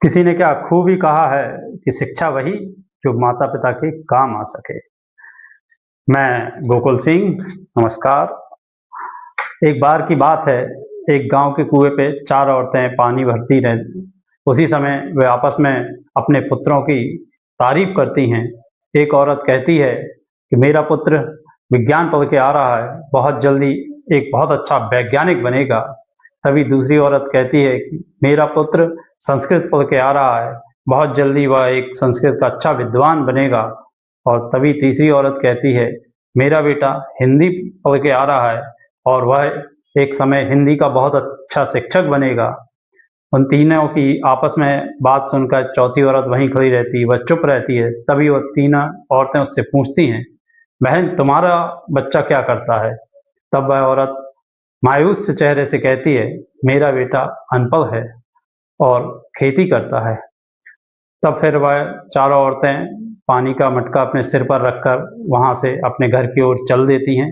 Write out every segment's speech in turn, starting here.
किसी ने क्या खूब ही कहा है कि शिक्षा वही जो माता पिता के काम आ सके। मैं गोकुल सिंह, नमस्कार। एक बार की बात है, एक गांव के कुएं पे चार औरतें पानी भरती रह उसी समय वे आपस में अपने पुत्रों की तारीफ करती हैं। एक औरत कहती है कि मेरा पुत्र विज्ञान पढ़ के आ रहा है, बहुत जल्दी एक बहुत अच्छा वैज्ञानिक बनेगा। तभी दूसरी औरत कहती है कि मेरा पुत्र संस्कृत पढ़ के आ रहा है, बहुत जल्दी वह एक संस्कृत का अच्छा विद्वान बनेगा। और तभी तीसरी औरत कहती है मेरा बेटा हिंदी पढ़ के आ रहा है और वह एक समय हिंदी का बहुत अच्छा शिक्षक बनेगा। उन तीनों की आपस में बात सुनकर चौथी औरत वहीं खड़ी रहती है, वह चुप रहती है। तभी वह तीनों औरतें उससे पूछती हैं, बहन तुम्हारा बच्चा क्या करता है? तब वह औरत मायूस से चेहरे से कहती है मेरा बेटा अनपढ़ है और खेती करता है। तब फिर वह चारों औरतें पानी का मटका अपने सिर पर रखकर वहां से अपने घर की ओर चल देती हैं।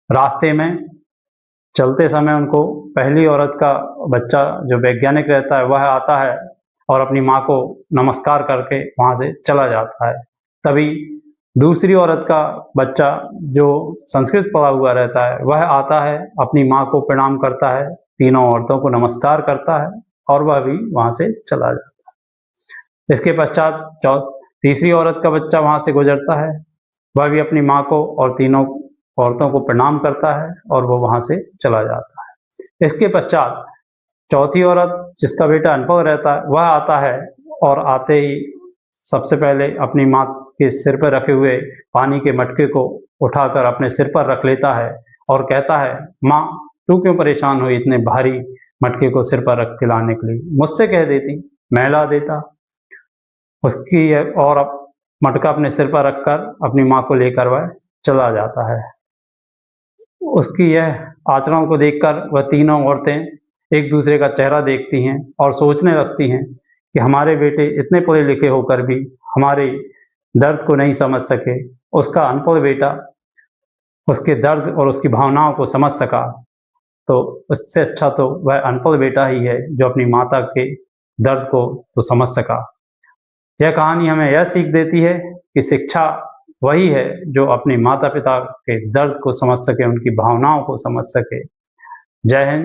रास्ते में चलते समय उनको पहली औरत का बच्चा जो वैज्ञानिक रहता है वह आता है और अपनी माँ को नमस्कार करके वहां से चला जाता है। तभी दूसरी औरत का बच्चा जो संस्कृत पढ़ा हुआ रहता है वह आता है, अपनी माँ को प्रणाम करता है, तीनों औरतों को नमस्कार करता है और वह भी वहां से चला जाता है। इसके पश्चात तीसरी औरत का बच्चा वहां से गुजरता है, वह भी अपनी माँ को और तीनों औरतों को प्रणाम करता है और वो वहां से चला जाता है। इसके पश्चात चौथी औरत जिसका बेटा अनपढ़ रहता है वह आता है और आते ही सबसे पहले अपनी माँ के सिर पर रखे हुए पानी के मटके को उठाकर अपने सिर पर रख लेता है और कहता है माँ तू क्यों परेशान हुई इतने भारी मटके को सिर पर रख के लाने के लिए, मुझसे कह देती मैं ला देता। उसकी और मटका अपने सिर पर रखकर अपनी माँ को लेकर वह चला जाता है। उसकी यह आचरण को देखकर वह तीनों औरतें एक दूसरे का चेहरा देखती हैं और सोचने लगती हैं कि हमारे बेटे इतने पढ़े लिखे होकर भी हमारे दर्द को नहीं समझ सके, उसका अनपढ़ बेटा उसके दर्द और उसकी भावनाओं को समझ सका, तो उससे अच्छा तो वह अनपढ़ बेटा ही है जो अपनी माता के दर्द को तो समझ सका। यह कहानी हमें यह सीख देती है कि शिक्षा वही है जो अपने माता पिता के दर्द को समझ सके, उनकी भावनाओं को समझ सके। जय हिंद।